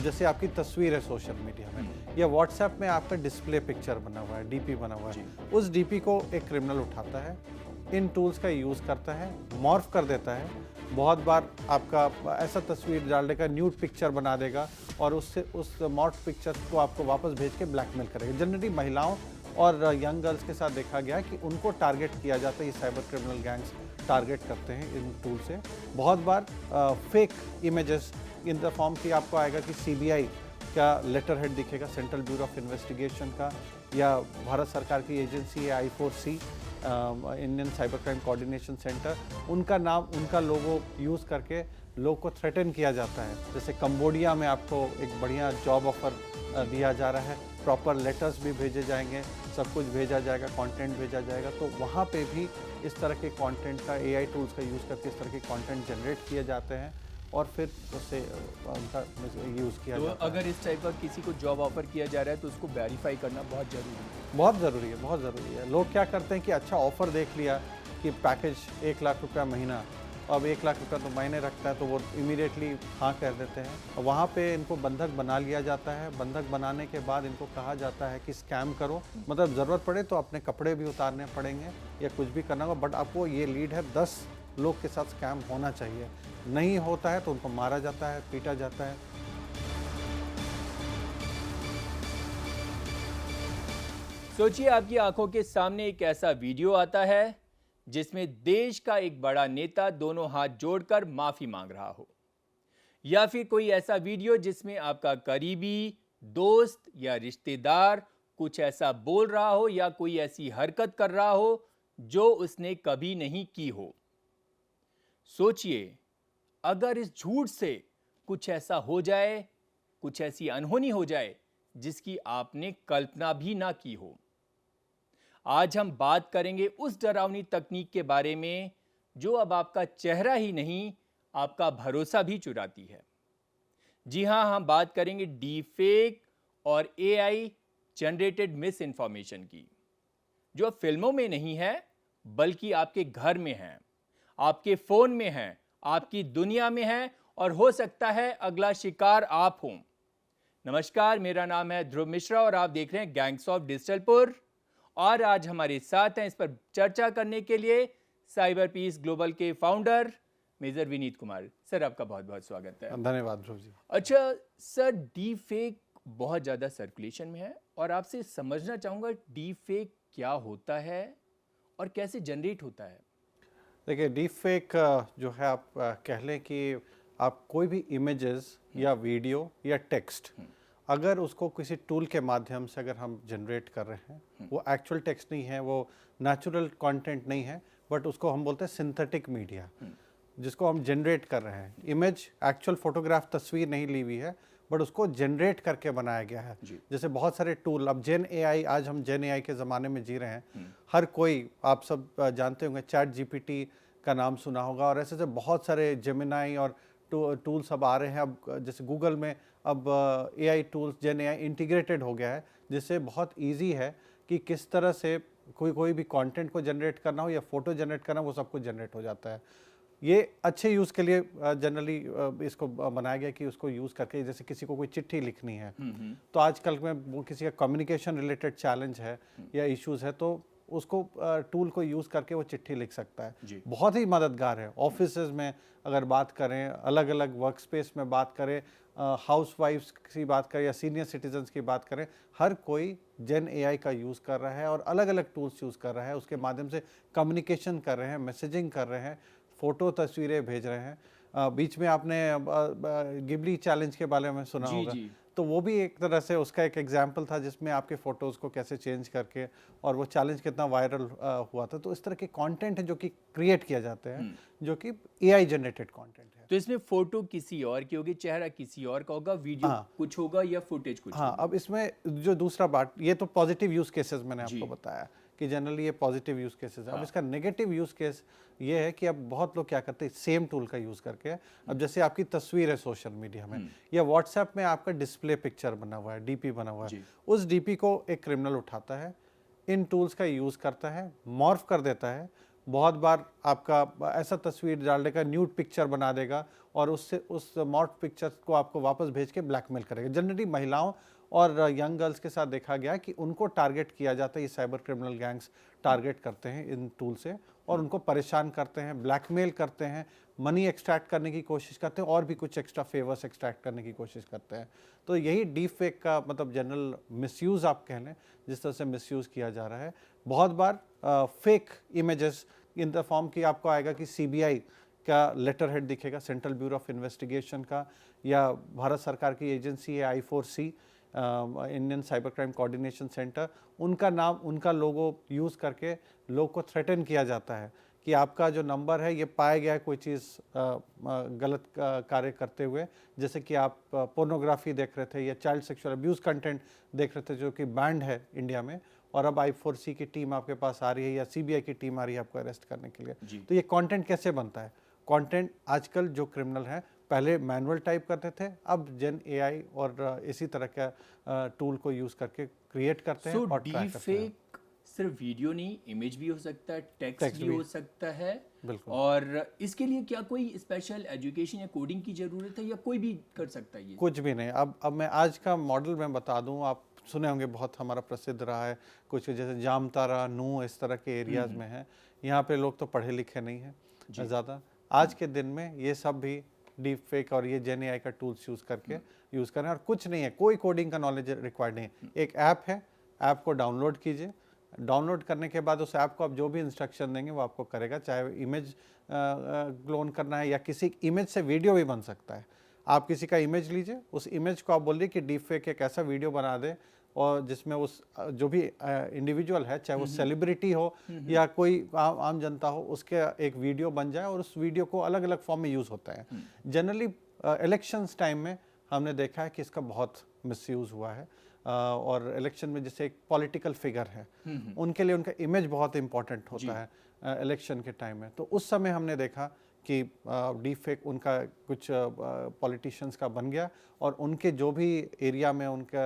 जैसे आपकी तस्वीर है सोशल मीडिया में या व्हाट्सएप में आपका डिस्प्ले पिक्चर बना हुआ है, डीपी बना हुआ है, उस डीपी को एक क्रिमिनल उठाता है, इन टूल्स का यूज़ करता है, मॉर्फ कर देता है। बहुत बार आपका ऐसा तस्वीर डाल देगा, न्यूड पिक्चर बना देगा और उससे उस मॉर्फ पिक्चर को आपको वापस भेज के ब्लैकमेल करेगा। जनरली महिलाओं और यंग गर्ल्स के साथ देखा गया है कि उनको टारगेट किया जाता है, ये साइबर क्रिमिनल गैंग्स टारगेट करते हैं इन टूल से। बहुत बार fake images in the form की आपको आएगा कि सीबीआई का लेटर हेड दिखेगा, सेंट्रल ब्यूरो ऑफ इन्वेस्टिगेशन का, या भारत सरकार की एजेंसी है I4C, Indian cyber crime coordination centre, उनका नाम, उनका लोगो यूज़ करके लोग को थ्रेटन किया जाता है। जैसे कंबोडिया में आपको एक बढ़िया जॉब ऑफर दिया जा रहा है, प्रॉपर लेटर्स भी भेजे जाएंगे, सब कुछ भेजा जाएगा, कंटेंट भेजा जाएगा। तो वहाँ पे भी इस तरह के कंटेंट का AI टूल्स का यूज़ करके इस तरह के कंटेंट जनरेट किए जाते हैं और फिर उससे उनका यूज़ किया तो जाता है। अगर इस टाइप का किसी को जॉब ऑफर किया जा रहा है तो उसको वेरीफाई करना बहुत ज़रूरी है। बहुत ज़रूरी है, बहुत ज़रूरी है। लोग क्या करते हैं कि अच्छा ऑफ़र देख लिया कि पैकेज 1 लाख रुपया महीना, अब 1 लाख रुपया तो महीने रखता है, तो वो इमीडिएटली हाँ कह देते हैं। और वहाँ पे इनको बंधक बना लिया जाता है। बंधक बनाने के बाद इनको कहा जाता है कि स्कैम करो, मतलब ज़रूरत पड़े तो अपने कपड़े भी उतारने पड़ेंगे या कुछ भी करना होगा, बट आपको ये लीड है 10 लोग के साथ स्कैम होना चाहिए। नहीं होता है तो उनको मारा जाता है, पीटा जाता है। सोचिए आपकी आंखों के सामने एक ऐसा वीडियो आता है जिसमें देश का एक बड़ा नेता दोनों हाथ जोड़कर माफी मांग रहा हो, या फिर कोई ऐसा वीडियो जिसमें आपका करीबी दोस्त या रिश्तेदार कुछ ऐसा बोल रहा हो या कोई ऐसी हरकत कर रहा हो जो उसने कभी नहीं की हो। सोचिए अगर इस झूठ से कुछ ऐसा हो जाए, कुछ ऐसी अनहोनी हो जाए जिसकी आपने कल्पना भी ना की हो। आज हम बात करेंगे उस डरावनी तकनीक के बारे में जो अब आपका चेहरा ही नहीं, आपका भरोसा भी चुराती है। जी हां, हम बात करेंगे डीफेक और AI जनरेटेड मिस इन्फॉर्मेशन की, जो अब फिल्मों में नहीं है बल्कि आपके घर में है, आपके फोन में है, आपकी दुनिया में है और हो सकता है अगला शिकार आप हों। नमस्कार, मेरा नाम है ध्रुव मिश्रा और आप देख रहे हैं गैंग्स ऑफ डिजिटलपुर। और आज हमारे साथ हैं इस पर चर्चा करने के लिए साइबर पीस ग्लोबल के founder major Vineet Kumar. Sir, आपका बहुत बहुत स्वागत है। धन्यवाद ध्रुव जी। अच्छा सर, डी फेक बहुत ज़्यादा सर्कुलेशन में है और आपसे समझना चाहूँगा डी फेक क्या होता है और कैसे जनरेट होता है। देखिए, डीप फेक जो है, आप कह लें कि आप कोई भी इमेजेस या वीडियो या टेक्स्ट, अगर उसको किसी टूल के माध्यम से अगर हम जनरेट कर रहे हैं, वो एक्चुअल टेक्स्ट नहीं है, वो नेचुरल कंटेंट नहीं है, बट उसको हम बोलते हैं सिंथेटिक मीडिया, जिसको हम जनरेट कर रहे हैं। इमेज, एक्चुअल फोटोग्राफ, तस्वीर नहीं ली हुई है, बट उसको जनरेट करके बनाया गया है। जैसे बहुत सारे टूल, अब जेन AI, आज हम जेन AI के ज़माने में जी रहे हैं। हर कोई, आप सब जानते होंगे, ChatGPT का नाम सुना होगा, और ऐसे बहुत सारे जेमिनाई और टूल्स अब आ रहे हैं। अब जैसे गूगल में अब AI टूल्स, जेन AI इंटीग्रेटेड हो गया है, जिससे बहुत ईजी है कि किस तरह से कोई भी कंटेंट को जनरेट करना हो या फोटो जनरेट करना हो, वो सब कुछ जनरेट हो जाता है। ये अच्छे यूज़ के लिए जनरली इसको बनाया गया कि उसको यूज़ करके, जैसे किसी को कोई चिट्ठी लिखनी है, तो आजकल में वो किसी का कम्युनिकेशन रिलेटेड चैलेंज है या इश्यूज़ है, तो उसको टूल को यूज़ करके वो चिट्ठी लिख सकता है। बहुत ही मददगार है। ऑफिसेज में अगर बात करें, अलग अलग वर्क स्पेस में बात करें, हाउस वाइफ्स की बात करें या सीनियर सिटीजन्स की बात करें, हर कोई जेन AI का यूज़ कर रहा है और अलग अलग टूल्स यूज़ कर रहा है। उसके माध्यम से कम्युनिकेशन कर रहे हैं, मैसेजिंग कर रहे हैं, फ़ोटो तस्वीरें भेज रहे हैं। बीच में आपने गिबली चैलेंज के बारे में सुना होगा, तो वो भी एक तरह से उसका एक एग्जाम्पल था, जिसमें आपके फ़ोटोज़ को कैसे चेंज करके, और वो चैलेंज कितना वायरल हुआ था। तो इस तरह के कंटेंट हैं जो कि क्रिएट किया जाते हैं, जो कि AI जनरेटेड कंटेंट है। तो इसमें फोटो किसी और की होगी, चेहरा किसी और का होगा, वीडियो कुछ होगा या फुटेज कुछ होगा। अब इसमें जो दूसरा बात, ये तो पॉजिटिव यूज़ केसेस मैंने आपको बताया कि जनरली ये पॉजिटिव यूज़ केसेस है। अब इसका नेगेटिव यूज़ केस ये है कि अब बहुत लोग क्या करते हैं, सेम टूल का यूज़ करके, अब जैसे आपकी तस्वीर है सोशल मीडिया में या व्हाट्सएप में आपका डिस्प्ले पिक्चर बना हुआ है, DP बना हुआ है, उस DP को एक क्रिमिनल उठाता है, इन टूल्स का यूज़ करता है, मॉर्फ कर देता है, बहुत बार आपका ऐसा तस्वीर डाल देगा, न्यूड पिक्चर बना देगा और उससे उस मॉर्फ पिक्चर्स को आपको वापस भेज के ब्लैकमेल करेगा। जनरली महिलाओं और यंग गर्ल्स के साथ देखा गया कि उनको टारगेट किया जाता है, ये साइबर क्रिमिनल गैंग्स टारगेट करते हैं इन टूल से और उनको परेशान करते हैं, ब्लैकमेल करते हैं, मनी एक्सट्रैक्ट करने की कोशिश करते हैं और भी कुछ एक्स्ट्रा फेवर्स एक्सट्रैक्ट करने की कोशिश करते हैं। तो यही डीप फेक का मतलब जनरल मिसयूज़ आप कह लें, जिस तरह से मिसयूज़ किया जा रहा है। बहुत बार fake images in the form की आपको आएगा कि सीबीआई का लेटर हेड दिखेगा, सेंट्रल ब्यूरो ऑफ इन्वेस्टिगेशन का, या भारत सरकार की एजेंसी है I4C, Indian cyber crime coordination centre, उनका नाम, उनका लोगो यूज़ करके लोग को थ्रेटन किया जाता है कि आपका जो नंबर है ये पाया गया है कोई चीज़ गलत कार्य करते हुए, जैसे कि आप पोर्नोग्राफी देख रहे थे या चाइल्ड सेक्सुअल अब्यूज़ कंटेंट देख रहे थे जो कि बैंड है इंडिया में, और अब I4C की टीम आपके पास आ रही है या सीबीआई की टीम आ रही है आपको अरेस्ट करने के लिए। तो ये कंटेंट कैसे बनता है? कंटेंट आजकल जो क्रिमिनल हैं पहले मैनुअल टाइप करते थे, अब जेन AI और इसी तरह का टूल को यूज़ करके क्रिएट करते हैं और ट्रैक डीप करते हैं। फेक सिर्फ वीडियो नहीं, इमेज भी हो सकता है, टेक्स्ट टेक्स्ट भी भी। हो सकता है। बिल्कुल। और इसके लिए क्या कोई स्पेशल एजुकेशन या कोडिंग की ज़रूरत है या कोई भी कर सकता है ये? कुछ भी नहीं। अब मैं आज का मॉडल मैं बता दूं, आप सुने होंगे, बहुत हमारा प्रसिद्ध रहा है, कुछ जैसे जामतारा, नूह, इस तरह के एरियाज़ में है। यहाँ पे लोग तो पढ़े लिखे नहीं हैं ज़्यादा। आज के दिन में ये सब भी डीप फेक और ये जेन AI का टूल्स यूज़ करके यूज़ करें, और कुछ नहीं है, कोई कोडिंग का नॉलेज रिक्वायर्ड नहीं है। एक ऐप है, ऐप को डाउनलोड कीजिए, डाउनलोड करने के बाद उस ऐप को आप जो भी इंस्ट्रक्शन देंगे वो आपको करेगा, चाहे इमेज क्लोन करना है या किसी इमेज से वीडियो भी बन सकता है। आप किसी का इमेज लीजिए, उस इमेज को आप बोलिए कि डीप फेक एक ऐसा वीडियो बना दे और जिसमें उस जो भी इंडिविजुअल है, चाहे वो सेलिब्रिटी हो या कोई आम जनता हो, उसके एक वीडियो बन जाए और उस वीडियो को अलग अलग फॉर्म में यूज़ होता है। जनरली इलेक्शंस टाइम में हमने देखा है कि इसका बहुत मिसयूज़ हुआ है, और इलेक्शन में जैसे एक पॉलिटिकल फिगर है, उनके लिए उनका इमेज बहुत इंपॉर्टेंट होता है इलेक्शन के टाइम में। तो उस समय हमने देखा कि डीप फेक उनका कुछ पॉलिटिशियंस का बन गया और उनके जो भी एरिया में उनका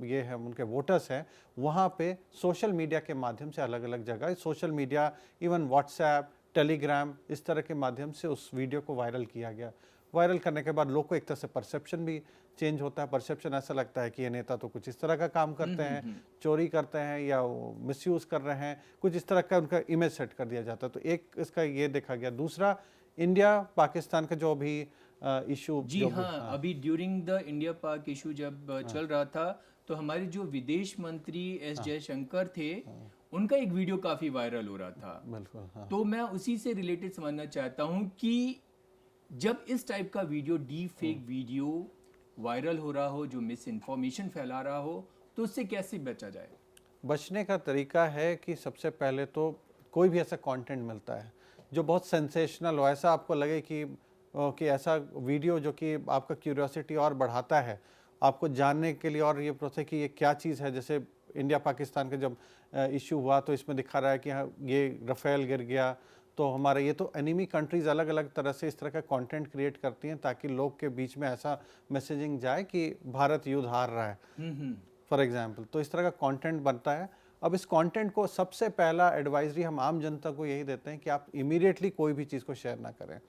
ये है, उनके वोटर्स हैं, वहाँ पे सोशल मीडिया के माध्यम से अलग अलग जगह, social media, even WhatsApp, Telegram, इस तरह के माध्यम से उस वीडियो को वायरल किया गया। वायरल करने के बाद लोग को एक तरह से परसेप्शन भी चेंज होता है। परसेप्शन ऐसा लगता है कि ये नेता तो कुछ इस तरह का काम करते हैं, चोरी करते हैं या मिसयूज़ कर रहे हैं, कुछ इस तरह का उनका इमेज सेट कर दिया जाता है। तो एक इसका ये देखा गया। दूसरा, इंडिया पाकिस्तान का जो अभी इशू, जी हाँ, अभी ड्यूरिंग द इंडिया पाक इशू जब चल रहा था, तो हमारे जो विदेश मंत्री S जयशंकर थे, उनका एक वीडियो काफ़ी वायरल हो रहा था। बिल्कुल। तो मैं उसी से रिलेटेड समझना चाहता हूँ कि जब इस टाइप का video, deep fake video viral हो रहा हो, जो मिस इन्फॉर्मेशन फैला रहा हो, तो उससे कैसे बचा जाए? बचने का तरीका है कि सबसे पहले तो कोई भी ऐसा कंटेंट मिलता है जो बहुत सेंसेशनल हो, ऐसा आपको लगे कि ऐसा वीडियो जो कि आपका क्यूरियोसिटी और बढ़ाता है, आपको जानने के लिए, और ये प्रोसेस कि ये क्या चीज़ है। जैसे इंडिया पाकिस्तान का जब इशू हुआ तो इसमें दिखा रहा है कि हाँ, ये राफेल गिर गया, तो हमारे ये तो एनिमी कंट्रीज़ अलग अलग तरह से इस तरह का कंटेंट क्रिएट करती हैं ताकि लोग के बीच में ऐसा मैसेजिंग जाए कि भारत युद्ध हार रहा है, फॉर एग्जाम्पल। तो इस तरह का कंटेंट बनता है। अब इस कंटेंट को सबसे पहला एडवाइजरी हम आम जनता को यही देते हैं कि आप इमीडिएटली कोई भी चीज़ को शेयर ना करें।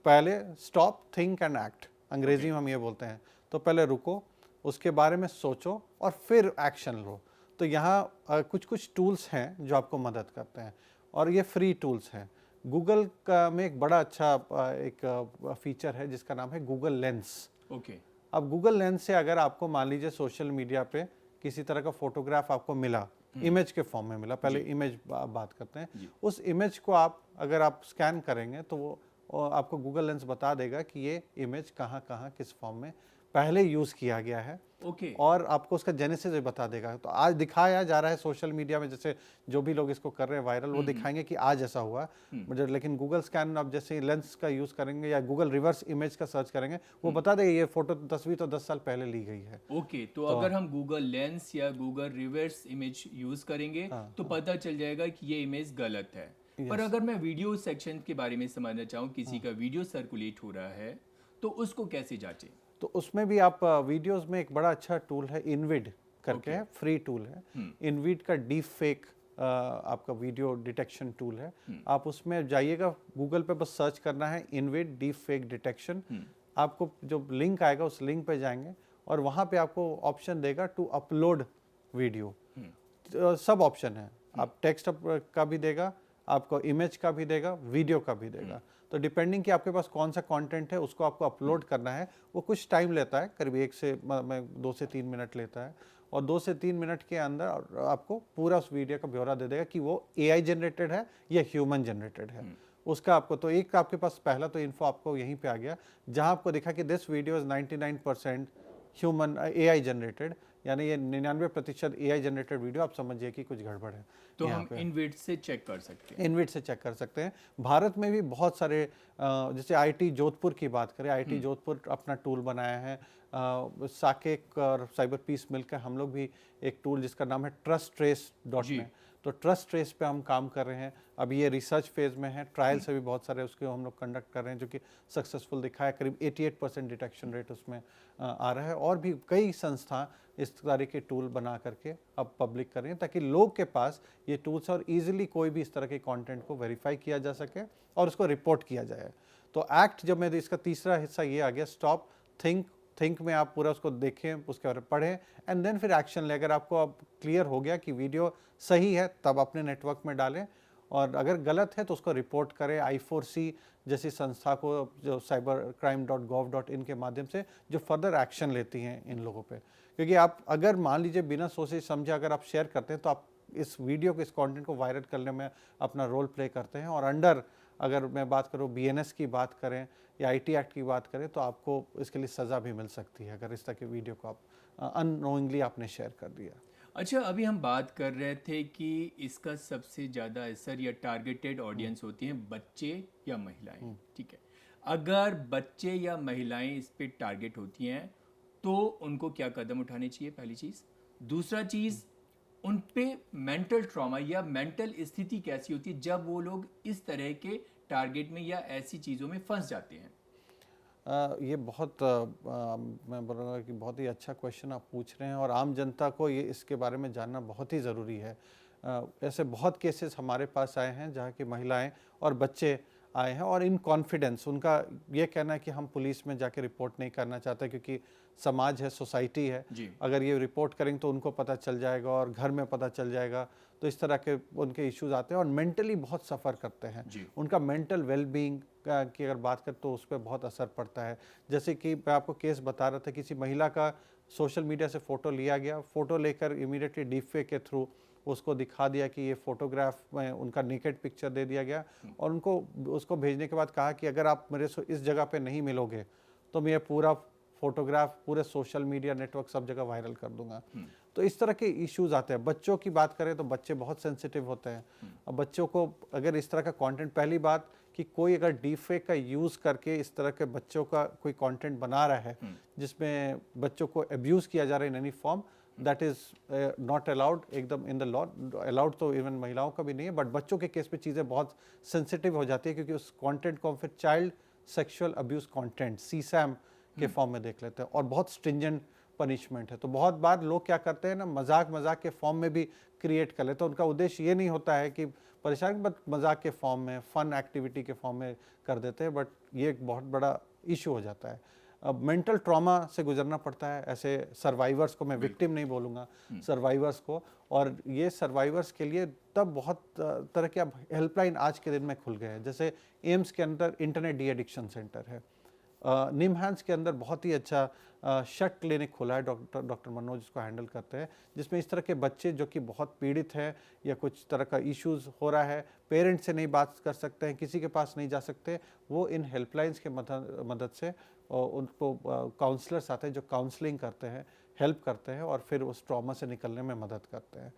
पहले स्टॉप, थिंक एंड एक्ट, अंग्रेजी में हम ये बोलते हैं। तो पहले रुको, उसके बारे में सोचो और फिर एक्शन लो। तो यहाँ कुछ कुछ टूल्स हैं जो आपको मदद करते हैं और ये फ्री टूल्स हैं। गूगल का में एक बड़ा अच्छा एक फीचर है जिसका नाम है गूगल लेंस। अब गूगल लेंस से अगर आपको मान लीजिए सोशल मीडिया पे किसी तरह का फोटोग्राफ आपको मिला, इमेज के फॉर्म में मिला, पहले इमेज बात करते हैं, उस इमेज को अगर आप स्कैन करेंगे तो वो आपको गूगल लेंस बता देगा कि ये इमेज कहाँ कहाँ किस फॉर्म में पहले यूज़ किया गया है। और आपको उसका जेनेसिस भी बता देगा। तो आज दिखाया जा रहा है सोशल मीडिया में, जैसे जो भी लोग इसको कर रहे हैं वायरल, वो दिखाएंगे कि आज ऐसा हुआ, लेकिन गूगल स्कैन आप जैसे लेंस का यूज़ करेंगे या गूगल रिवर्स इमेज का सर्च करेंगे, वो बता देगा ये फोटो तस्वीर तो 10 साल पहले ली गई है। तो अगर हम गूगल लेंस या गूगल रिवर्स इमेज यूज़ करेंगे तो पता चल जाएगा कि ये इमेज गलत है। पर अगर मैं वीडियो सेक्शन के बारे में समझना चाहूँ, किसी का वीडियो सर्कुलेट हो रहा है, तो उसको कैसे जांचें? तो उसमें भी आप वीडियोस में एक बड़ा अच्छा टूल है इनविड करके है, फ्री टूल है। इनविड का डीप फेक आपका वीडियो डिटेक्शन टूल है, आप उसमें जाइएगा, गूगल पे बस सर्च करना है इनविड डीप फेक डिटेक्शन। आपको जो लिंक आएगा उस लिंक पे जाएंगे और वहाँ पे आपको ऑप्शन देगा टू अपलोड वीडियो। सब ऑप्शन है, आप टेक्स्ट का भी देगा, आपको इमेज का भी देगा, वीडियो का भी देगा। तो डिपेंडिंग कि आपके पास कौन सा कंटेंट है उसको आपको अपलोड करना है। वो कुछ टाइम लेता है, करीब 2 से 3 मिनट लेता है, और 2 से 3 मिनट के अंदर आपको पूरा उस वीडियो का ब्यौरा दे देगा कि वो AI जनरेटेड है या ह्यूमन जनरेटेड है। उसका आपको तो एक आपके पास पहला तो इन्फो आपको यहीं पे आ गया, जहां आपको दिखा कि this video is 99% human AI generated, यानी ये 99% AI जनरेटेड वीडियो, आप समझिए कि कुछ गड़बड़ है। तो हम इनविड से चेक कर सकते हैं। इनविड से चेक कर सकते हैं। भारत में भी बहुत सारे जैसे IIT जोधपुर की बात करें, IIT जोधपुर अपना टूल बनाया है, साकेत और साइबर पीस मिलकर हम लोग भी एक टूल जिसका नाम है trusttrace.net, तो ट्रस्ट ट्रेस पे हम काम कर रहे हैं। अभी ये रिसर्च फेज में है, ट्रायल से भी बहुत सारे उसके हम लोग कंडक्ट कर रहे हैं जो कि सक्सेसफुल दिखा है। करीब 88% डिटेक्शन रेट उसमें आ रहा है, और भी कई संस्था इस तरह के टूल बना करके अब पब्लिक कर रही हैं ताकि लोग के पास ये टूल्स और इजीली कोई भी इस तरह के कंटेंट को वेरीफाई किया जा सके और उसको रिपोर्ट किया जाए। तो एक्ट जब मैं इसका तीसरा हिस्सा ये आ गया, स्टॉप थिंक में आप पूरा उसको देखें, उसके बारे में पढ़ें एंड देन फिर एक्शन लें। अगर आपको अब क्लियर हो गया कि वीडियो सही है तब अपने नेटवर्क में डालें, और अगर गलत है तो उसको रिपोर्ट करें I4C जैसी संस्था को, जो cybercrime.gov.in के माध्यम से जो फर्दर एक्शन लेती हैं इन लोगों पे। क्योंकि आप अगर मान लीजिए बिना सोचे समझे अगर आप शेयर करते हैं तो आप इस वीडियो को, इस कंटेंट को वायरल करने में अपना रोल प्ले करते हैं, और अंडर अगर मैं बात करूँ BNS की बात करें या IT एक्ट की बात करें तो आपको इसके लिए सज़ा भी मिल सकती है अगर इस तरह के वीडियो को आप अननोइंगली आपने शेयर कर दिया। अच्छा, अभी हम बात कर रहे थे कि इसका सबसे ज़्यादा असर या टारगेटेड ऑडियंस होती हैं बच्चे या महिलाएं, ठीक है। अगर बच्चे या महिलाएं इस पे टारगेट होती हैं तो उनको क्या कदम उठाने चाहिए, पहली चीज़। दूसरा चीज़, उन पे मेंटल ट्रॉमा या मेंटल स्थिति कैसी होती है जब वो लोग इस तरह के टारगेट में या ऐसी चीज़ों में फंस जाते हैं। ये बहुत मैं बोलूँगा कि बहुत ही अच्छा क्वेश्चन आप पूछ रहे हैं, और आम जनता को ये इसके बारे में जानना बहुत ही ज़रूरी है। ऐसे बहुत केसेस हमारे पास आए हैं जहाँ की महिलाएं और बच्चे आए हैं और इन कॉन्फिडेंस उनका ये कहना है कि हम पुलिस में जाके रिपोर्ट नहीं करना चाहते क्योंकि समाज है, सोसाइटी है, अगर ये रिपोर्ट करेंगे तो उनको पता चल जाएगा और घर में पता चल जाएगा। तो इस तरह के उनके इश्यूज आते हैं और मेंटली बहुत सफ़र करते हैं। उनका मेंटल वेलबींग की अगर बात करें तो उस पर बहुत असर पड़ता है। जैसे कि मैं आपको केस बता रहा था, किसी महिला का सोशल मीडिया से फ़ोटो लिया गया, फ़ोटो लेकर इमीडिएटली डीपफेक के थ्रू उसको दिखा दिया कि ये फ़ोटोग्राफ में उनका नेकेड पिक्चर दे दिया गया, और उनको उसको भेजने के बाद कहा कि अगर आप मेरे इस जगह पे नहीं मिलोगे तो मैं ये पूरा फोटोग्राफ पूरे सोशल मीडिया नेटवर्क सब जगह वायरल कर दूंगा। तो इस तरह के इश्यूज आते हैं। बच्चों की बात करें तो बच्चे बहुत सेंसिटिव होते हैं, और बच्चों को अगर इस तरह का कंटेंट, पहली बात कि कोई अगर डीपफेक का यूज़ करके इस तरह के बच्चों का कोई कंटेंट बना रहा है जिसमें बच्चों को अब्यूज़ किया जा रहा है in any form, that is not allowed एकदम इन द लॉ। अलाउड तो इवन महिलाओं का भी नहीं है, बट बच्चों के केस पे चीज़ें बहुत सेंसिटिव हो जाती है क्योंकि उस कंटेंट को हम फिर child sexual abuse content CSAM के फॉर्म में देख लेते हैं, और बहुत स्ट्रिंजेंट पनिशमेंट है। तो बहुत बार लोग क्या करते हैं ना, मजाक के फॉर्म में भी क्रिएट कर लेते हैं। उनका उद्देश्य ये नहीं होता है कि परेशान, बट मजाक के फॉर्म में, फन एक्टिविटी के फॉर्म में कर देते हैं, बट ये एक बहुत बड़ा इशू हो जाता है। अब मेंटल ट्रॉमा से गुजरना पड़ता है ऐसे सर्वाइवर्स को, मैं विक्टिम नहीं बोलूँगा, सर्वाइवर्स को। और ये सर्वाइवर्स के लिए तब बहुत तरह के अब हेल्पलाइन आज के दिन में खुल गए हैं। जैसे एम्स के अंदर इंटरनेट डी एडिक्शन सेंटर है, निमहांस के अंदर बहुत ही अच्छा शट क्लिनिक खुला है, डॉक्टर मनोज इसको हैंडल करते हैं, जिसमें इस तरह के बच्चे जो कि बहुत पीड़ित हैं या कुछ तरह का इश्यूज हो रहा है, पेरेंट्स से नहीं बात कर सकते हैं, किसी के पास नहीं जा सकते, वो इन हेल्पलाइंस के मदद से उनको काउंसलर्स आते हैं जो काउंसलिंग करते हैं, हेल्प करते हैं और फिर उस ट्रॉमा से निकलने में मदद करते हैं।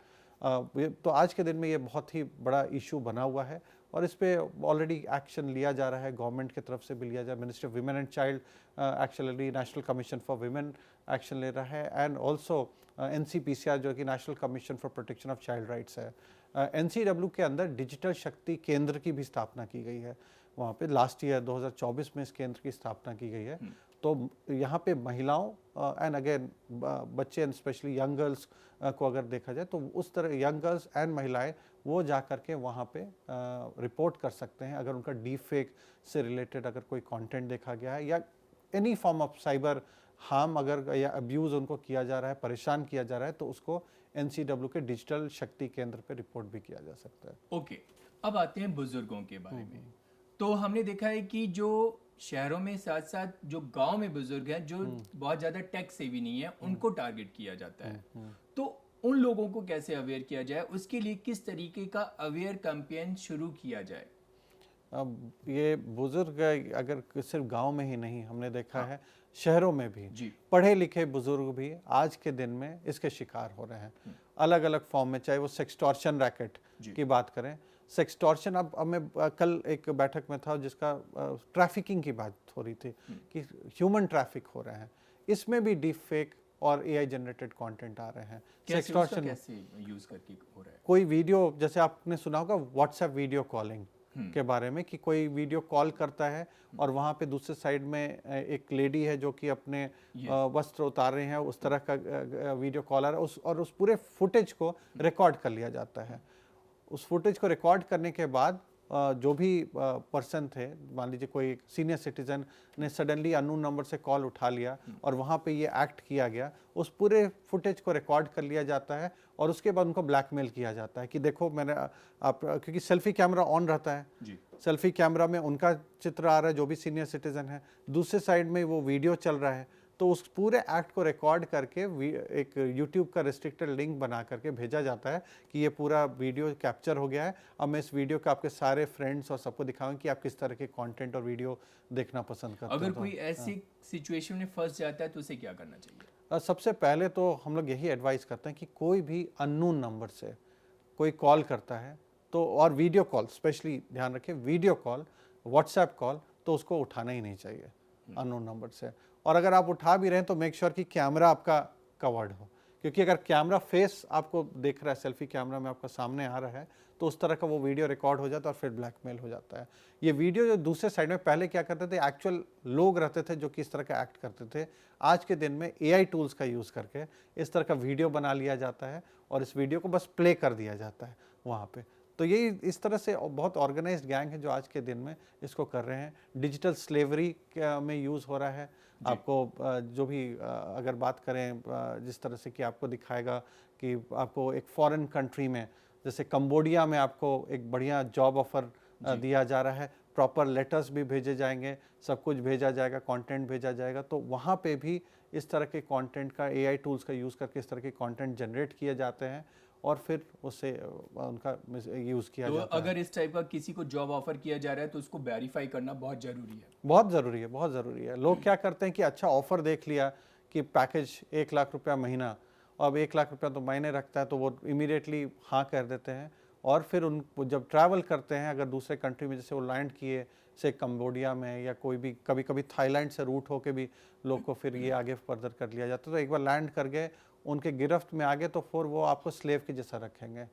तो आज के दिन में ये बहुत ही बड़ा इशू बना हुआ है और इस पे ऑलरेडी एक्शन लिया जा रहा है, गवर्नमेंट की तरफ से भी लिया जा रहा है। Ministry of women and child actually national commission for women action ले रहा है, एंड ऑल्सो NCPCR जो कि national commission for protection of child rights है। NCW के अंदर डिजिटल शक्ति केंद्र की भी स्थापना की गई है, वहाँ पे लास्ट ईयर 2024 में इस केंद्र की स्थापना की गई है। तो यहाँ पे महिलाओं एंड अगेन बच्चे एंड स्पेशली यंग गर्ल्स को अगर देखा जाए तो उस तरह यंग गर्ल्स एंड महिलाएं वो जा कर के वहाँ पे रिपोर्ट कर सकते हैं अगर उनका डीप फेक से रिलेटेड अगर कोई कंटेंट देखा गया है या any form of cyber harm अगर या अब्यूज़ उनको किया जा रहा है, परेशान किया जा रहा है, तो उसको NCW के डिजिटल शक्ति केंद्र पे रिपोर्ट भी किया जा सकता है। ओके, अब आते हैं बुजुर्गों के बारे में। तो हमने देखा है कि जो शहरों में साथ साथ जो गांव में बुजुर्ग हैं जो बहुत ज़्यादा टेक सेवी नहीं है उनको टारगेट किया जाता है। तो उन लोगों को कैसे अवेयर किया जाए, उसके लिए किस तरीके का अवेयर कैंपेन शुरू किया जाए? अब ये बुजुर्ग अगर सिर्फ गांव में ही नहीं, हमने देखा है शहरों में भी जी। पढ़े लिखे बुजुर्ग भी आज के दिन में इसके शिकार हो रहे हैं अलग अलग फॉर्म में, चाहे वो सेक्सटॉर्शन रैकेट की बात करें। सेक्सटॉर्शन, अब मैं कल एक बैठक में था जिसका ट्रैफिकिंग की बात हो रही थी कि ह्यूमन ट्रैफिक हो रहे हैं, इसमें भी डीप फेक और AI जनरेटेड कंटेंट आ रहे हैं। सेक्सटॉर्शन कैसे यूज करके हो रहा है? कोई वीडियो, जैसे आपने सुना होगा व्हाट्सएप वीडियो कॉलिंग के बारे में, कि कोई वीडियो कॉल करता है और वहाँ पे दूसरे साइड में एक लेडी है जो कि अपने वस्त्र उतार रहे हैं, उस तरह का वीडियो कॉल आ रहा है और उस पूरे फुटेज को रिकॉर्ड कर लिया जाता है। उस फुटेज को रिकॉर्ड करने के बाद जो भी पर्सन थे, मान लीजिए कोई सीनियर सिटीजन ने सडनली अननोन नंबर से कॉल उठा लिया और वहाँ पे ये एक्ट किया गया, उस पूरे फुटेज को रिकॉर्ड कर लिया जाता है और उसके बाद उनको ब्लैकमेल किया जाता है कि देखो मैंने आप, क्योंकि सेल्फी कैमरा ऑन रहता है जी। सेल्फी कैमरा में उनका चित्र आ रहा है जो भी सीनियर सिटीजन है, दूसरे साइड में वो वीडियो चल रहा है, तो उस पूरे एक्ट को रिकॉर्ड करके एक YouTube का रिस्ट्रिक्टेड लिंक बना करके भेजा जाता है कि ये पूरा वीडियो कैप्चर हो गया है, अब मैं इस वीडियो को आपके सारे फ्रेंड्स और सबको दिखाऊंगी कि आप किस तरह के कंटेंट और वीडियो देखना पसंद करते हैं। अगर कोई ऐसी सिचुएशन में फंस जाता है तो उसे क्या करना चाहिए? सबसे पहले तो हम लोग यही एडवाइस करते हैं कि कोई भी अननोन नंबर से कोई कॉल करता है तो, और वीडियो कॉल स्पेशली ध्यान रखें, वीडियो कॉल, व्हाट्सएप कॉल, तो उसको उठाना ही नहीं चाहिए अननोन नंबर से। और अगर आप उठा भी रहे हैं तो मेक श्योर कि कैमरा आपका कवर्ड हो, क्योंकि अगर कैमरा फेस आपको देख रहा है, सेल्फी कैमरा में आपका सामने आ रहा है, तो उस तरह का वो वीडियो रिकॉर्ड हो जाता है और फिर ब्लैकमेल हो जाता है। ये वीडियो जो दूसरे साइड में पहले क्या करते थे, एक्चुअल लोग रहते थे जो कि इस तरह का एक्ट करते थे, आज के दिन में AI टूल्स का यूज़ करके इस तरह का वीडियो बना लिया जाता है और इस वीडियो को बस प्ले कर दिया जाता है वहाँ पे। तो यही इस तरह से बहुत ऑर्गेनाइज्ड गैंग है जो आज के दिन में इसको कर रहे हैं। डिजिटल स्लेवरी में यूज़ हो रहा है। आपको जो भी अगर बात करें जिस तरह से कि आपको दिखाएगा कि आपको एक फॉरेन कंट्री में, जैसे कंबोडिया में, आपको एक बढ़िया जॉब ऑफर दिया जा रहा है, प्रॉपर लेटर्स भी भेजे जाएंगे, सब कुछ भेजा जाएगा, कंटेंट भेजा जाएगा, तो वहाँ पे भी इस तरह के कंटेंट का AI टूल्स का यूज़ करके इस तरह के कंटेंट जनरेट किए जाते हैं और फिर उससे उनका यूज़ किया जाता है। अगर इस टाइप का किसी को जॉब ऑफर किया जा रहा है तो उसको वेरीफाई करना बहुत ज़रूरी है। बहुत ज़रूरी है, बहुत ज़रूरी है। लोग क्या करते हैं कि अच्छा ऑफ़र देख लिया कि पैकेज 1 लाख रुपया महीना, अब 1 लाख रुपया तो मायने रखता है, तो वो इमीडिएटली हाँ कर देते हैं और फिर उन जब ट्रैवल करते हैं अगर दूसरे कंट्री में, जैसे वो लैंड किए से कंबोडिया में या कोई भी, कभी कभी थाईलैंड से रूट होके भी लोग को फिर ये आगे फर्दर कर लिया जाता है, तो एक बार लैंड कर गए, उनके गिरफ्त में आ गए, तो फिर वो आपको स्लेव के जैसा रखेंगे।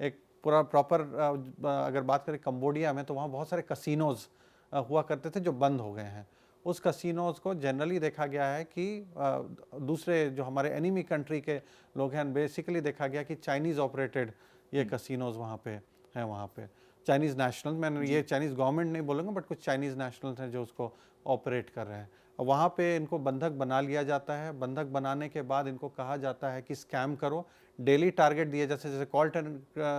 एक पूरा प्रॉपर अगर बात करें कंबोडिया में, तो वहाँ बहुत सारे कसिनोज़ हुआ करते थे जो बंद हो गए हैं। उस कसिनोज़ को जनरली देखा गया है कि दूसरे जो हमारे एनिमी कंट्री के लोग हैं, बेसिकली देखा गया कि चाइनीज़ ऑपरेटेड ये कसिनोज़ वहाँ पे हैं, वहाँ पे चाइनीज़ नेशनल, मैं ये चाइनीज़ गवर्नमेंट नहीं बोलूँगा, बट कुछ चाइनीज़ नेशनल्स हैं जो उसको ऑपरेट कर रहे हैं। वहाँ पे इनको बंधक बना लिया जाता है। बंधक बनाने के बाद इनको कहा जाता है कि स्कैम करो, डेली टारगेट दिया, जैसे कॉल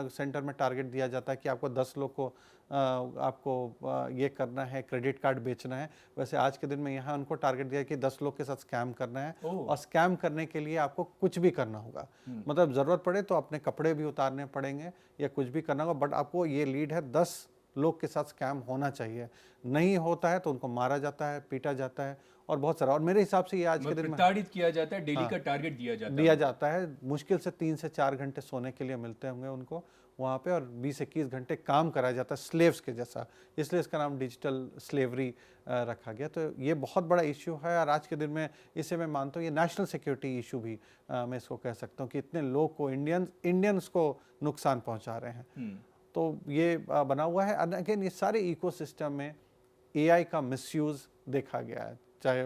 सेंटर में टारगेट दिया जाता है कि आपको 10 लोग को आपको ये करना है, क्रेडिट कार्ड बेचना है, वैसे आज के दिन में यहाँ उनको टारगेट दिया कि 10 लोग के साथ स्कैम करना है और स्कैम करने के लिए आपको कुछ भी करना होगा, मतलब ज़रूरत पड़े तो अपने कपड़े भी उतारने पड़ेंगे या कुछ भी करना होगा, बट आपको ये लीड है 10 लोग के साथ स्कैम होना चाहिए, नहीं होता है तो उनको मारा जाता है, पीटा जाता है और बहुत सारा। और मेरे हिसाब से ये आज के दिन में प्रताड़ित किया जाता है, डेली का टारगेट दिया जाता है। मुश्किल से 3 से 4 घंटे सोने के लिए मिलते होंगे उनको वहाँ पे और 20 से 21 घंटे काम कराया जाता है स्लेव्स के जैसा, इसलिए इसका नाम डिजिटल स्लेवरी रखा गया। तो ये बहुत बड़ा इश्यू है और आज के दिन में इसे मैं मानता हूँ ये नेशनल सिक्योरिटी इशू भी मैं इसको कह सकता हूँ कि इतने लोग को, इंडियंस को नुकसान पहुँचा रहे हैं। तो ये बना हुआ है। अगेन ये सारे इकोसिस्टम में AI का मिसयूज़ देखा गया है, चाहे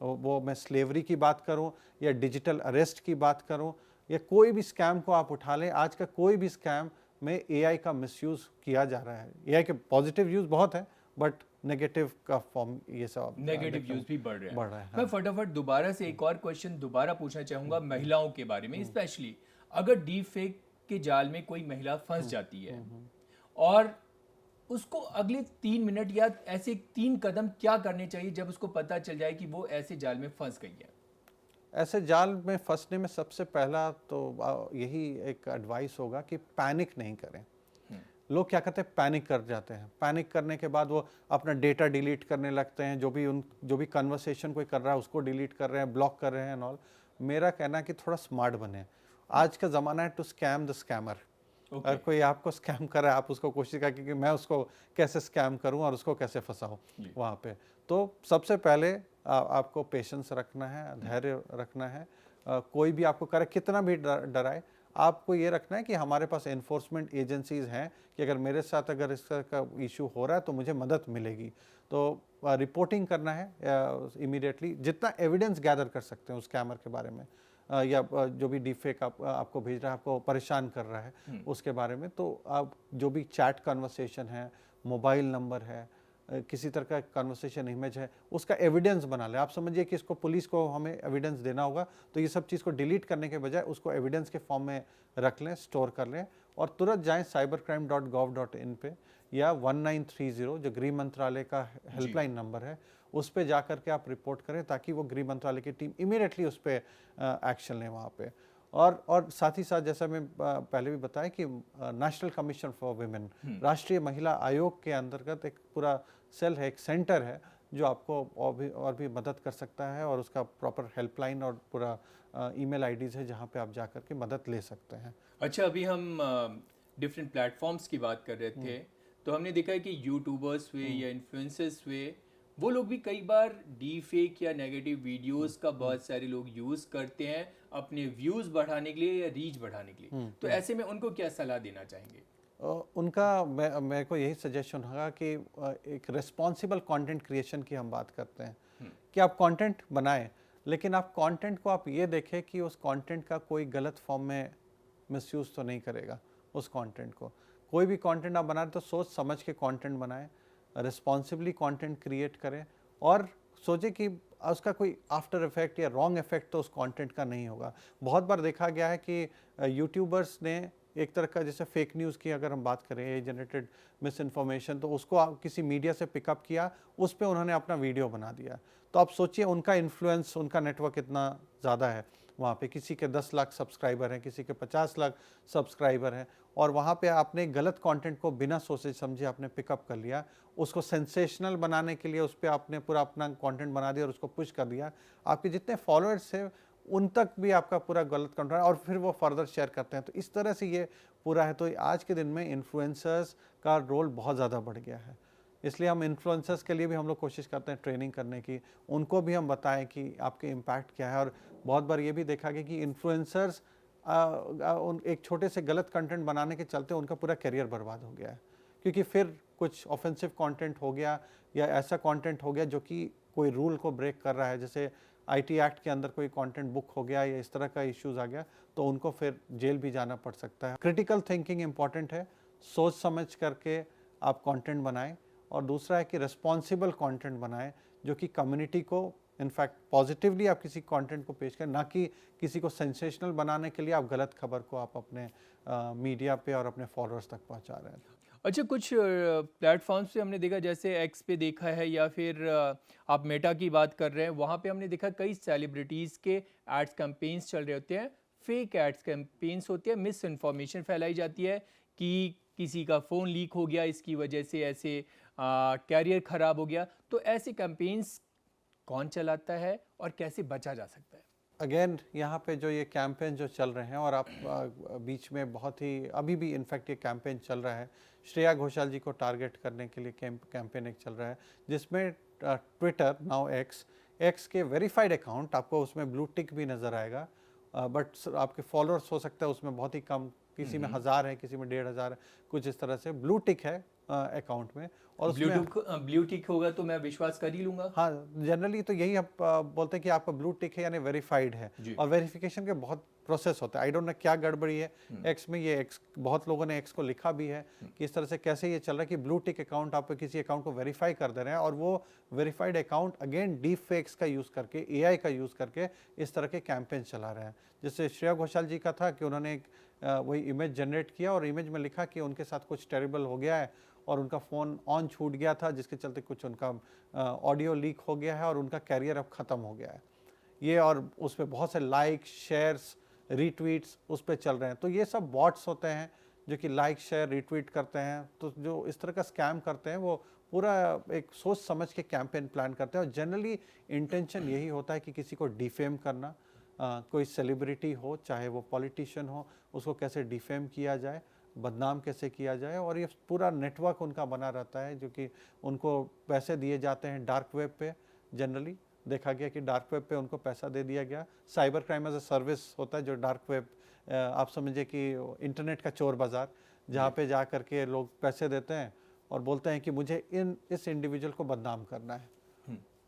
वो मैं स्लेवरी की बात करूं या डिजिटल अरेस्ट की बात करूं या कोई भी स्कैम को आप उठा लें, आज का कोई भी स्कैम में एआई का मिसयूज किया जा रहा है। एआई के पॉजिटिव यूज बहुत है, बट नेगेटिव का फॉर्म ये सब नेगेटिव यूज भी बढ़ रहा है। हाँ। मैं फटाफट दोबारा से एक और क्वेश्चन दोबारा पूछना चाहूंगा महिलाओं के बारे में, स्पेशली अगर डीप फेक के जाल में कोई महिला फंस जाती है और उसको अगले 3 मिनट या ऐसे 3 कदम क्या करने चाहिए जब उसको पता चल जाए कि वो ऐसे जाल में फंस गई है? ऐसे जाल में फंसने में सबसे पहला तो यही एक एडवाइस होगा कि पैनिक नहीं करें। लोग क्या करते हैं, पैनिक कर जाते हैं। पैनिक करने के बाद वो अपना डेटा डिलीट करने लगते हैं, जो भी कन्वर्सेशन कोई कर रहा है उसको डिलीट कर रहे हैं, ब्लॉक कर रहे हैं एंड ऑल। मेरा कहना है कि थोड़ा स्मार्ट बने। आज का ज़माना है टू स्कैम द स्कैमर। अगर कोई आपको स्कैम कर रहा है, आप उसको कोशिश करें कि मैं उसको कैसे स्कैम करूं और उसको कैसे फंसाऊं वहाँ पे। तो सबसे पहले आपको पेशेंस रखना है, धैर्य रखना है। कोई भी आपको करे, कितना भी डराए, आपको ये रखना है कि हमारे पास एनफोर्समेंट एजेंसीज हैं कि अगर मेरे साथ अगर इस तरह का इशू हो रहा है तो मुझे मदद मिलेगी। तो रिपोर्टिंग करना है इमीडिएटली, जितना एविडेंस गैदर कर सकते हैं उस स्कैमर के बारे में या जो भी डीफेक आपको भेज रहा है, आपको परेशान कर रहा है उसके बारे में। तो आप जो भी चैट कन्वर्सेशन है, मोबाइल नंबर है, किसी तरह का कन्वर्सेशन इमेज है, उसका एविडेंस बना ले। आप समझिए कि इसको पुलिस को हमें एविडेंस देना होगा, तो ये सब चीज़ को डिलीट करने के बजाय उसको एविडेंस के फॉर्म में रख लें, स्टोर कर लें और तुरंत जाएं cybercrime.gov.in पे या 1930 जो गृह मंत्रालय का हेल्पलाइन नंबर है, उस पे जा कर के आप रिपोर्ट करें ताकि वो गृह मंत्रालय की टीम इमीडिएटली उस पर एक्शन लें वहाँ पे। और साथ ही साथ जैसा मैं पहले भी बताया कि नेशनल कमीशन फॉर वुमेन, राष्ट्रीय महिला आयोग के अंतर्गत एक पूरा सेल है, एक सेंटर है जो आपको और भी मदद कर सकता है और उसका प्रॉपर हेल्पलाइन और पूरा ईमेल आईडीज़ है जहाँ पे आप जा कर के मदद ले सकते हैं। अच्छा, अभी हम डिफरेंट प्लेटफॉर्म्स की बात कर रहे थे, तो हमने देखा है कि यूट्यूबर्स हुए या इन्फ्लुएंसर्स हुए, वो लोग भी कई बार डीफेक या नेगेटिव वीडियोस का बहुत सारे लोग यूज़ करते हैं अपने व्यूज़ बढ़ाने के लिए या रीच बढ़ाने के लिए। तो ऐसे में उनको क्या सलाह देना चाहेंगे? उनका मेरे को यही सजेशन होगा कि एक रिस्पॉन्सिबल कंटेंट क्रिएशन की हम बात करते हैं कि आप कंटेंट बनाएं, लेकिन आप कंटेंट को आप ये देखें कि उस कंटेंट का कोई गलत फॉर्म में मिसयूज़ तो नहीं करेगा उस कंटेंट को। कोई भी कंटेंट आप बना रहे तो सोच समझ के कंटेंट बनाएं, रिस्पॉन्सिबली कंटेंट क्रिएट करें और सोचें कि उसका कोई आफ्टर इफेक्ट या रॉन्ग इफेक्ट तो उस कंटेंट का नहीं होगा। बहुत बार देखा गया है कि यूट्यूबर्स ने एक तरह का, जैसे फेक न्यूज़ की अगर हम बात करें, ए जनरेटेड मिस इन्फॉर्मेशन, तो उसको किसी मीडिया से पिकअप किया, उस पर उन्होंने अपना वीडियो बना दिया। तो आप सोचिए उनका इन्फ्लुएंस, उनका नेटवर्क इतना ज़्यादा है वहाँ पे, किसी के 10 लाख सब्सक्राइबर हैं, किसी के 50 लाख सब्सक्राइबर हैं, और वहाँ पे आपने गलत कंटेंट को बिना सोचे समझे आपने पिकअप कर लिया, उसको सेंसेशनल बनाने के लिए उस पर आपने पूरा अपना कंटेंट बना दिया और उसको पुश कर दिया। आपके जितने फॉलोअर्स हैं उन तक भी आपका पूरा गलत कंटेंट और फिर वो फर्दर शेयर करते हैं। तो इस तरह से ये पूरा है। तो आज के दिन में इन्फ्लुएंसर्स का रोल बहुत ज़्यादा बढ़ गया है, इसलिए हम इन्फ्लुएंसर्स के लिए भी हम लोग कोशिश करते हैं ट्रेनिंग करने की, उनको भी हम बताएं कि आपके इम्पैक्ट क्या है। और बहुत बार ये भी देखा गया कि इन्फ्लुएंसर्स एक छोटे से गलत कंटेंट बनाने के चलते उनका पूरा करियर बर्बाद हो गया है, क्योंकि फिर कुछ ऑफेंसिव कंटेंट हो गया या ऐसा कंटेंट हो गया जो कि कोई रूल को ब्रेक कर रहा है, जैसे आईटी एक्ट के अंदर कोई कंटेंट बुक हो गया या इस तरह का इश्यूज आ गया, तो उनको फिर जेल भी जाना पड़ सकता है। क्रिटिकल थिंकिंग इंपॉर्टेंट है, सोच समझ करके आप कंटेंट बनाएं, और दूसरा है कि रिस्पॉन्सिबल कंटेंट बनाएं जो कि कम्युनिटी को इनफैक्ट पॉजिटिवली आप किसी कंटेंट को पेश करें, ना कि किसी को सेंसेशनल बनाने के लिए आप गलत खबर को आप अपने मीडिया पे और अपने फॉलोअर्स तक पहुंचा रहे हैं। अच्छा, कुछ प्लेटफॉर्म्स पे हमने देखा, जैसे एक्स पे देखा है या फिर आप मेटा की बात कर रहे हैं, वहाँ पे हमने देखा कई सेलिब्रिटीज़ के एड्स कैंपेन्स चल रहे होते हैं, फेक एड्स कैंपेन्स होते हैं, मिस इन्फॉर्मेशन फैलाई जाती है कि किसी का फ़ोन लीक हो गया, इसकी वजह से ऐसे कैरियर ख़राब हो गया। तो ऐसे कैंपेन्स कौन चलाता है और कैसे बचा जा सकता है? अगेन यहाँ पे जो ये कैंपेन जो चल रहे हैं, और आप बीच में बहुत ही अभी भी इनफैक्ट ये कैंपेन चल रहा है, श्रेया घोषाल जी को टारगेट करने के लिए कैंपेन एक चल रहा है, जिसमें ट्विटर नाउ एक्स के वेरीफाइड अकाउंट, आपको उसमें ब्लू टिक भी नज़र आएगा, बट आपके फॉलोअर्स हो सकता है उसमें बहुत ही कम, किसी में 1000 है, किसी में 1500 है, कुछ इस तरह से ब्लू टिक है अकाउंट में, और उसमें ब्लू टिक होगा तो मैं विश्वास कर ही लूंगा। हाँ, जनरली तो यही आप बोलते हैं कि आपका ब्लू टिक है यानी वेरीफाइड है। जी। और वेरिफिकेशन के बहुत प्रोसेस होता है। आई डोंट नो क्या गड़बड़ी है एक्स में, ये एक्स बहुत लोगों ने एक्स को लिखा भी है कि इस तरह से कैसे ये चल रहा है कि ब्लू टिक अकाउंट आप किसी अकाउंट को वेरीफाई कर दे रहे हैं और वो verified account again deep fakes का यूज़ करके, एआई का यूज़ करके इस तरह के कैंपेन चला रहे हैं। जैसे श्रेया घोषाल जी का था कि उन्होंने वही इमेज जनरेट किया और इमेज में लिखा कि उनके साथ कुछ टेरिबल हो गया है और उनका फ़ोन ऑन छूट गया था, जिसके चलते कुछ उनका ऑडियो लीक हो गया है और उनका कैरियर अब ख़त्म हो गया है। ये और उस पे बहुत से लाइक, शेयर्स, रीट्वीट्स उस पे चल रहे हैं। तो ये सब बॉट्स होते हैं जो कि लाइक, शेयर, रीट्वीट करते हैं। तो जो इस तरह का स्कैम करते हैं वो पूरा एक सोच समझ के कैंपेन प्लान करते हैं और जनरली इंटेंशन यही होता है कि किसी को डिफेम करना, कोई सेलिब्रिटी हो, चाहे वो पॉलिटिशियन हो, उसको कैसे डिफेम किया जाए, बदनाम कैसे किया जाए। और ये पूरा नेटवर्क उनका बना रहता है जो कि उनको पैसे दिए जाते हैं डार्क वेब पे। जनरली देखा गया कि डार्क वेब पे उनको पैसा दे दिया गया। Cyber crime as a service होता है जो डार्क वेब, आप समझिए कि इंटरनेट का चोर बाज़ार, जहाँ पे जा कर के लोग पैसे देते हैं और बोलते हैं कि मुझे इस इंडिविजुअल को बदनाम करना है।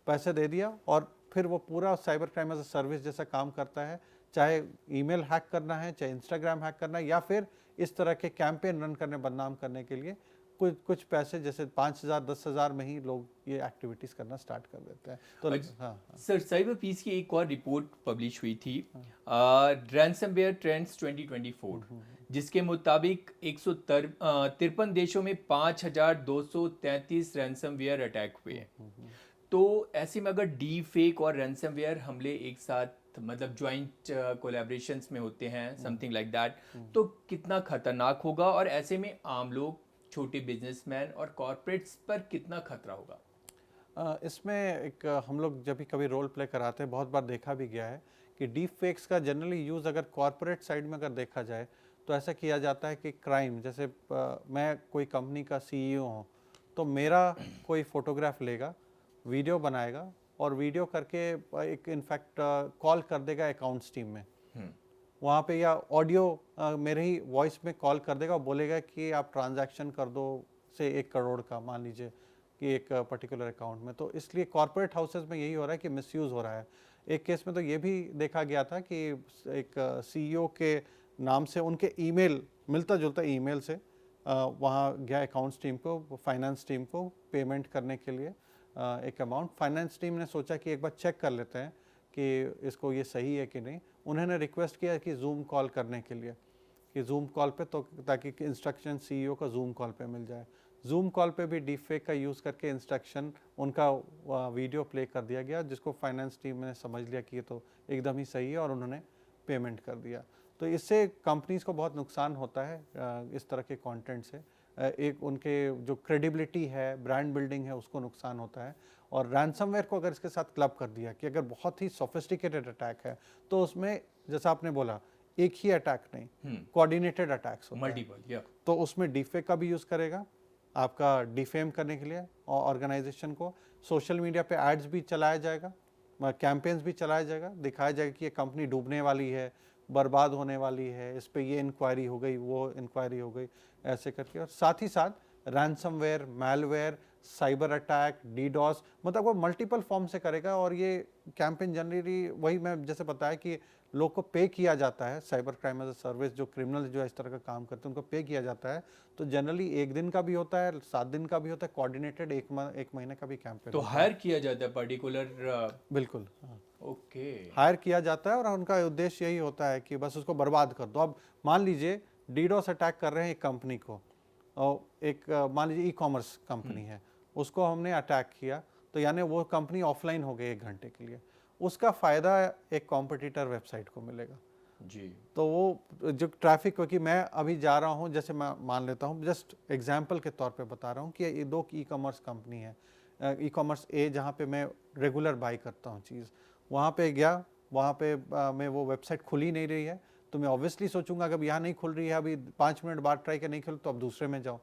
पैसे दे दिया और फिर वो पूरा cyber crime as a service जैसा काम करता है। चाहे ईमेल हैक करना है, चाहे इंस्टाग्राम हैक करना है, या फिर इस तरह के कैंपेन रन करने, बदनाम करने के लिए कुछ पैसे जैसे 5,000 10,000 में ही लोग ये एक्टिविटीज़ करना स्टार्ट कर देते हैं। तो हाँ, सर, साइबर पीस की एक और रिपोर्ट पब्लिश हुई थी, रैंसमवेयर ट्रेंड्स 2024, जिसके मुताबिक 153 देशों में 5,233 रैंसमवेयर अटैक हुए हैं। तो ऐसे में अगर डी फेक और रैंसमवेयर हमले एक साथ मतलब ज्वाइंट कोलैबोरेशंस में होते हैं, समथिंग लाइक दैट, तो कितना खतरनाक होगा और ऐसे में आम लोग, छोटे बिजनेसमैन और कॉर्पोरेट्स पर कितना खतरा होगा? इसमें एक हम लोग जब भी कभी रोल प्ले कराते हैं, बहुत बार देखा भी गया है कि डीप फेक्स का जनरली यूज़ अगर कॉर्पोरेट साइड में अगर देखा जाए तो ऐसा किया जाता है कि क्राइम, जैसे मैं कोई कंपनी का सीईओ हूँ तो मेरा कोई फोटोग्राफ लेगा, वीडियो बनाएगा और वीडियो करके एक इनफैक्ट कॉल कर देगा अकाउंट्स टीम में वहाँ पे, या ऑडियो मेरे ही वॉइस में कॉल कर देगा और बोलेगा कि आप ट्रांजैक्शन कर दो से 1 करोड़ का, मान लीजिए कि एक पर्टिकुलर अकाउंट में। तो इसलिए कॉर्पोरेट हाउसेस में यही हो रहा है कि मिसयूज़ हो रहा है। एक केस में तो ये भी देखा गया था कि एक सीईओ के नाम से उनके ईमेल, मिलता जुलता ईमेल से वहाँ गया अकाउंट्स टीम को, फाइनेंस टीम को पेमेंट करने के लिए एक अमाउंट। फाइनेंस टीम ने सोचा कि एक बार चेक कर लेते हैं कि इसको ये सही है कि नहीं। उन्होंने रिक्वेस्ट किया कि जूम कॉल करने के लिए, कि जूम कॉल पे, तो ताकि इंस्ट्रक्शन सीईओ का जूम कॉल पे मिल जाए। जूम कॉल पे भी डीप फेक का यूज़ करके इंस्ट्रक्शन, उनका वीडियो प्ले कर दिया गया, जिसको फाइनेंस टीम ने समझ लिया कि ये तो एकदम ही सही है और उन्होंने पेमेंट कर दिया। तो इससे कंपनीज़ को बहुत नुकसान होता है इस तरह के कंटेंट से। एक उनके जो क्रेडिबिलिटी है, ब्रांड बिल्डिंग है, उसको नुकसान होता है। और रैंसमवेयर को अगर इसके साथ क्लब कर दिया कि अगर बहुत ही सोफिस्टिकेटेड अटैक है तो उसमें जैसा आपने बोला एक ही अटैक नहीं, कोऑर्डिनेटेड अटैक्स होते हैं, मल्टीपल, तो उसमें डीफेक का भी यूज़ करेगा आपका डिफेम करने के लिए और ऑर्गेनाइजेशन को। सोशल मीडिया पे एड्स भी चलाया जाएगा, कैंपेन्स भी चलाया जाएगा, दिखाया जाएगा कि ये कंपनी डूबने वाली है, बर्बाद होने वाली है, इस पे ये इंक्वायरी हो गई, वो इंक्वायरी हो गई, ऐसे करके। और साथ ही साथ ransomware, malware, cyber attack, DDoS, मतलब वो मल्टीपल फॉर्म से करेगा। और ये कैंपेन जनरली वही मैं जैसे बताया कि लोग को पे किया जाता है, cyber crime as a service, जो क्रिमिनल जो इस तरह का काम करते हैं उनको पे किया जाता है। तो जनरली 1 दिन का भी होता है, 7 दिन का भी होता है, कोऑर्डिनेटेड 1 महीने का भी कैंपेन तो हायर किया जाता है पर्टिकुलर? बिल्कुल, हाँ, ओके। हायर किया जाता है और उनका उद्देश्य यही होता है कि बस उसको बर्बाद कर दो। अब मान लीजिए डीडोस अटैक कर रहे हैं एक कंपनी को, और एक मान लीजिए ई-कॉमर्स कंपनी है, उसको हमने अटैक किया, तो यानी वो कंपनी ऑफलाइन हो गई 1 घंटे के लिए। उसका फ़ायदा एक कॉम्पिटिटर वेबसाइट को मिलेगा जी। तो वो जो ट्रैफिक, क्योंकि मैं अभी जा रहा हूँ, जैसे मैं मान लेता हूँ, जस्ट एग्जांपल के तौर पे बता रहा हूँ कि ये 2 ई-कॉमर्स कंपनी है, ई-कॉमर्स ए जहाँ पे मैं रेगुलर बाई करता हूँ चीज़, वहाँ पे गया, वहाँ पे मैं वो वेबसाइट खुली नहीं रही है, तो मैं ऑब्वियसली सोचूंगा कि यहाँ नहीं खुल रही है, अभी 5 मिनट बाद ट्राई कर नहीं खुल तो अब दूसरे में जाओ।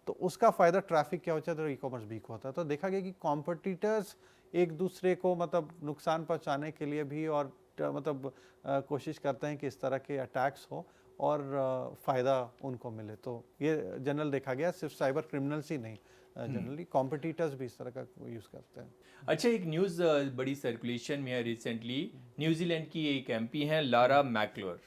तो उसका फ़ायदा ट्रैफिक क्या होता है, तो ई-कॉमर्स वीक होता है। तो देखा गया कि कॉम्पिटिटर्स एक दूसरे को मतलब नुकसान पहुँचाने के लिए भी और मतलब कोशिश करते हैं कि इस तरह के अटैक्स हो और फ़ायदा उनको मिले। तो ये जनरल देखा गया, सिर्फ साइबर क्रिमिनल्स ही नहीं, जनरली कॉम्पिटिटर्स भी इस तरह का यूज़ करते हैं। अच्छा, एक न्यूज़ बड़ी सर्कुलेशन में है रिसेंटली। न्यूजीलैंड की एक एमपी हैं लारा मैकलोर,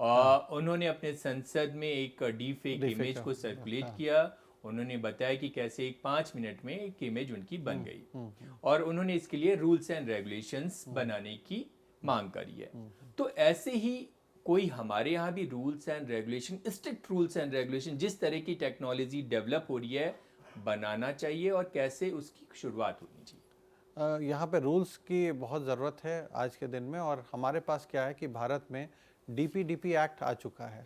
और उन्होंने अपने संसद में एक डीफेक इमेज को सर्कुलेट किया। उन्होंने बताया कि कैसे एक 5 मिनट में एक इमेज उनकी बन गई, और उन्होंने इसके लिए रूल्स एंड रेगुलेशंस बनाने की मांग करी है। तो ऐसे ही कोई हमारे यहाँ भी rules and regulation, strict rules and regulation, जिस तरह की टेक्नोलॉजी डेवलप हो रही है, बनाना चाहिए, और कैसे उसकी शुरुआत होनी चाहिए? यहाँ पे रूल्स की बहुत ज़रूरत है आज के दिन में। और हमारे पास क्या है कि भारत में डीपीडीपी एक्ट आ चुका है,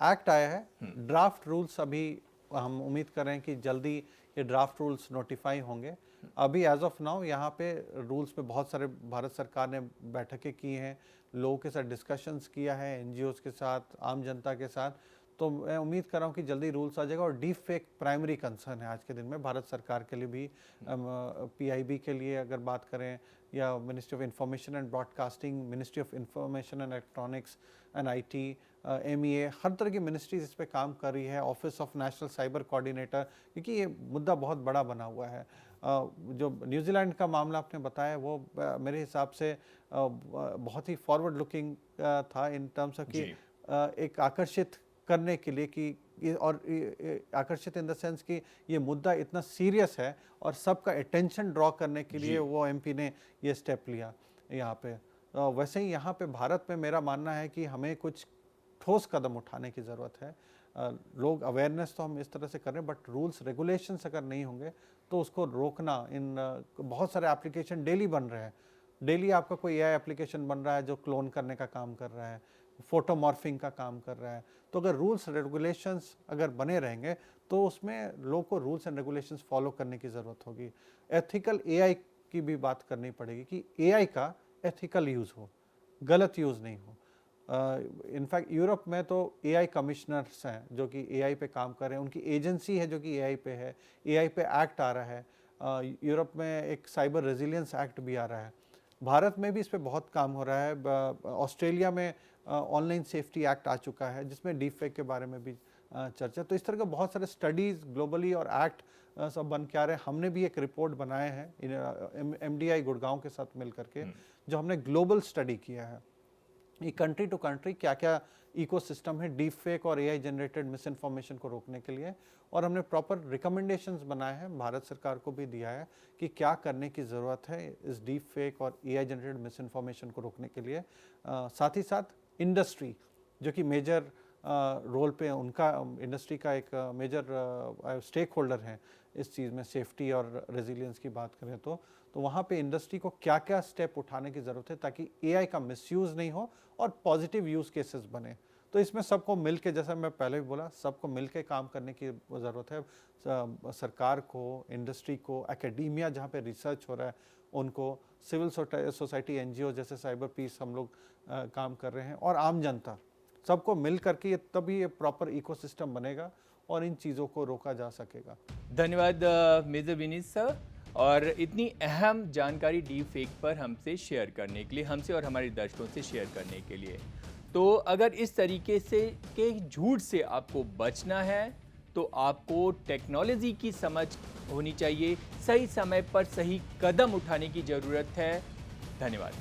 एक्ट आया है, ड्राफ्ट रूल्स अभी हम उम्मीद कर रहे हैं कि जल्दी ये ड्राफ्ट रूल्स नोटिफाई होंगे। अभी एज ऑफ नाउ यहाँ पे रूल्स पे बहुत सारे भारत सरकार ने बैठकें की हैं, लोगों के साथ डिस्कशंस किया है, एनजीओज़ के साथ, आम जनता के साथ। तो मैं उम्मीद कर रहा हूँ कि जल्दी रूल्स आ जाएगा। और डीप फेक प्राइमरी कंसर्न है आज के दिन में भारत सरकार के लिए भी, पीआईबी के लिए अगर बात करें, या ministry of information and broadcasting, ministry of information and electronics and IT, MEA, हर तरह की मिनिस्ट्रीज इस पे काम कर रही है, office of national cyber coordinator, क्योंकि ये मुद्दा बहुत बड़ा बना हुआ है। जो न्यूजीलैंड का मामला आपने बताया वो मेरे हिसाब से बहुत ही फॉरवर्ड लुकिंग था इन टर्म्स ऑफ कि एक आकर्षित करने के लिए कि, और आकर्षित इन द सेंस कि ये मुद्दा इतना सीरियस है और सबका अटेंशन ड्रॉ करने के लिए वो एमपी ने ये स्टेप लिया यहाँ पे। वैसे ही यहाँ पे भारत में मेरा मानना है कि हमें कुछ ठोस कदम उठाने की ज़रूरत है। लोग अवेयरनेस तो हम इस तरह से कर रहे हैं, बट रूल्स रेगुलेशंस अगर नहीं होंगे तो उसको रोकना। इन बहुत सारे एप्लीकेशन डेली बन रहे हैं, डेली आपका कोई एआई एप्लीकेशन बन रहा है जो क्लोन करने का काम कर रहा है, फोटो मॉर्फिंग का काम कर रहा है। तो अगर रूल्स रेगुलेशंस अगर बने रहेंगे तो उसमें लोगों को रूल्स एंड रेगुलेशंस फॉलो करने की ज़रूरत होगी। एथिकल एआई की भी बात करनी पड़ेगी कि एआई का एथिकल यूज़ हो, गलत यूज़ नहीं हो। इनफैक्ट यूरोप में तो एआई कमिश्नर्स हैं जो कि एआई पे काम कर रहे हैं, उनकी एजेंसी है जो कि एआई पे है, एआई पे एक्ट आ रहा है। यूरोप में एक साइबर रेजिलियंस एक्ट भी आ रहा है। भारत में भी इस पे बहुत काम हो रहा है। ऑस्ट्रेलिया में ऑनलाइन सेफ्टी एक्ट आ चुका है जिसमें डीप फेक के बारे में भी चर्चा। तो इस तरह के बहुत सारे स्टडीज़ ग्लोबली और एक्ट सब बन के आ रहे हैं। हमने भी एक रिपोर्ट बनाए हैं एमडीआई गुड़गांव के साथ मिल करके, जो हमने ग्लोबल स्टडी किया है ये कंट्री टू कंट्री क्या क्या इकोसिस्टम है डीप फेक और एआई जनरेटेड मिस इन्फॉर्मेशन को रोकने के लिए। और हमने प्रॉपर रिकमेंडेशंस बनाए हैं, भारत सरकार को भी दिया है कि क्या करने की ज़रूरत है इस डीप फेक और एआई जनरेटेड मिस इन्फॉर्मेशन को रोकने के लिए। साथ ही साथ इंडस्ट्री जो कि मेजर रोल पे, उनका इंडस्ट्री का एक मेजर स्टेक होल्डर है इस चीज़ में, सेफ्टी और रेजिलियंस की बात करें तो वहाँ पे इंडस्ट्री को क्या क्या स्टेप उठाने की ज़रूरत है ताकि एआई का मिसयूज़ नहीं हो और पॉजिटिव यूज़ केसेस बने। तो इसमें सबको मिल के, जैसा मैं पहले भी बोला, सबको मिल के काम करने की ज़रूरत है। सरकार को, इंडस्ट्री को, एकेडमिया जहाँ पे रिसर्च हो रहा है उनको, सिविल सोसाइटी एनजीओ जैसे साइबर पीस हम लोग काम कर रहे हैं, और आम जनता, सबको मिल करके ये तभी ये प्रॉपर इकोसिस्टम बनेगा और इन चीज़ों को रोका जा सकेगा। धन्यवाद मेजर विनीत सर, और इतनी अहम जानकारी डीप फेक पर हमसे शेयर करने के लिए, हमसे और हमारे दर्शकों से शेयर करने के लिए। तो अगर इस तरीके से के झूठ से आपको बचना है तो आपको टेक्नोलॉजी की समझ होनी चाहिए, सही समय पर सही कदम उठाने की ज़रूरत है। धन्यवाद।